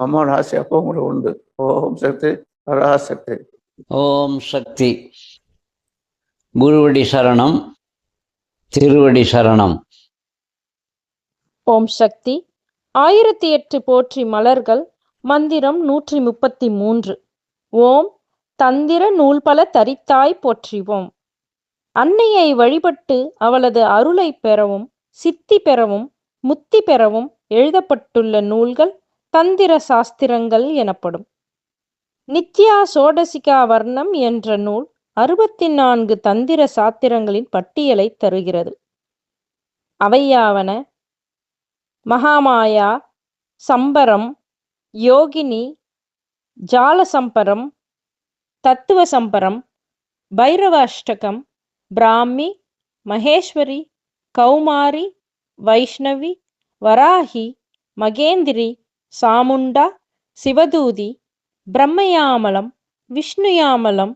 அம்மாவோட ஆசை அப்போ கூட உண்டு. ஓம் சக்தி பராசக்தி. ஓம் சக்தி. குருவடி சரணம், திருவடி சரணம். ஓம் சக்தி. 1008 போற்றி மலர்கள். மந்திரம் 133. ஓம் தந்திர நூல்பல தரித்தாய் போற்றிவோம். அன்னையை வழிபட்டு அவளது அருளை பெறவும் சித்தி பெறவும் முத்தி பெறவும் எழுதப்பட்டுள்ள நூல்கள் தந்திர சாஸ்திரங்கள் எனப்படும். நித்யா சோடசிகா வர்ணம் என்ற நூல் 64 தந்திர சாத்திரங்களின் பட்டியலை தருகிறது. அவையாவன: மகாமாயா, சம்பரம், யோகினி, ஜாலசம்பரம், தத்துவ சம்பரம், பைரவாஷ்டகம், பிராமி, மகேஸ்வரி, கௌமாரி, வைஷ்ணவி, வராகி, மகேந்திரி, சாமுண்டா, சிவதூதி, பிரம்மயாமலம், விஷ்ணுயாமலம்,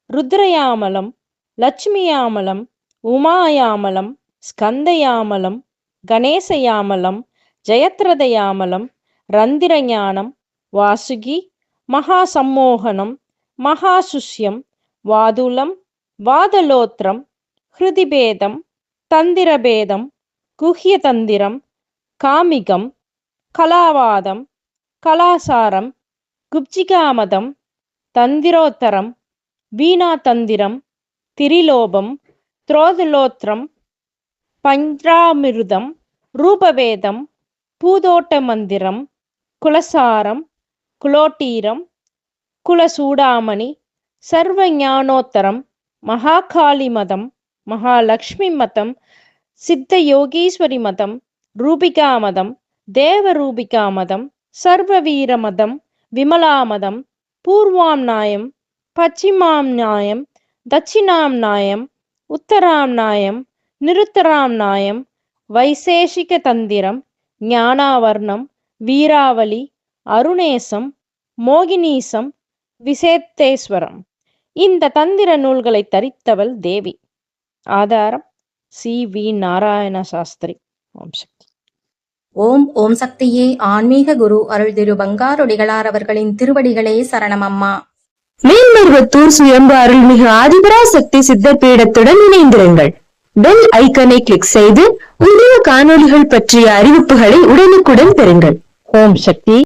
ருத்ரயாமலம், லட்சுமியாமலம், உமாயாமலம், ஸ்கந்தயாமலம், கணேசயாமலம், ஜெயத்ரதயாமலம், ரந்திரஞானம், வாசுகி, மகாசம்மோகனம், மகாசுஷ்யம், வாதுலம், வாதலோத்திரம், ஹிருதிபேதம், தந்திரபேதம், குஹ்யதந்திரம், காமிகம், கலாவாதம், கலாசாரம், குப்ஜிகாமதம், தந்திரோத்தரம், வீணாதந்திரம், திரிலோபம், திரோதலோத்திரம், பஞ்சாமிருதம், ரூபவேதம், பூதோட்ட மந்திரம், குலசாரம், குலோட்டீரம், குலசூடாமணி, சர்வ ஞானோத்தரம், மகாகாளி மதம், மகாலட்சுமி மதம், சித்த யோகீஸ்வரி மதம், ரூபிகா மதம், தேவரூபிகா மதம், சர்வவீர மதம், விமலா மதம், பூர்வாம் நாயம், பச்சிமாம் நாயம், தட்சிணாம் நாயம், உத்தராம் நாயம், நிருத்தராம் நாயம், வைசேஷிக தந்திரம், ஞானாவர்ணம், வீராவளி, அருணேசம், மோகினீசம், விசேத்தேஸ்வரம். இந்த தந்திர நூல்களை தரித்தவள் தேவி. ஆதாரம் சி.வி. நாராயண சாஸ்திரி. ஓம் சக்தி. ஓம் சக்தியே. ஆன்மீக குரு அருள் திரு பங்காரொடிகளார் அவர்களின் திருவடிகளே சரணம் அம்மா. மேல்மருவத்தூர் சுயம்பு அருள்மிகு ஆதிபராசக்தி சித்தர் பீடத்துடன் இணைந்திருங்கள். பெல் ஐக்கனை கிளிக் செய்து புதிய காணொளிகள் பற்றிய அறிவிப்புகளை உடனுக்குடன் பெறுங்கள். ஓம் சக்தி.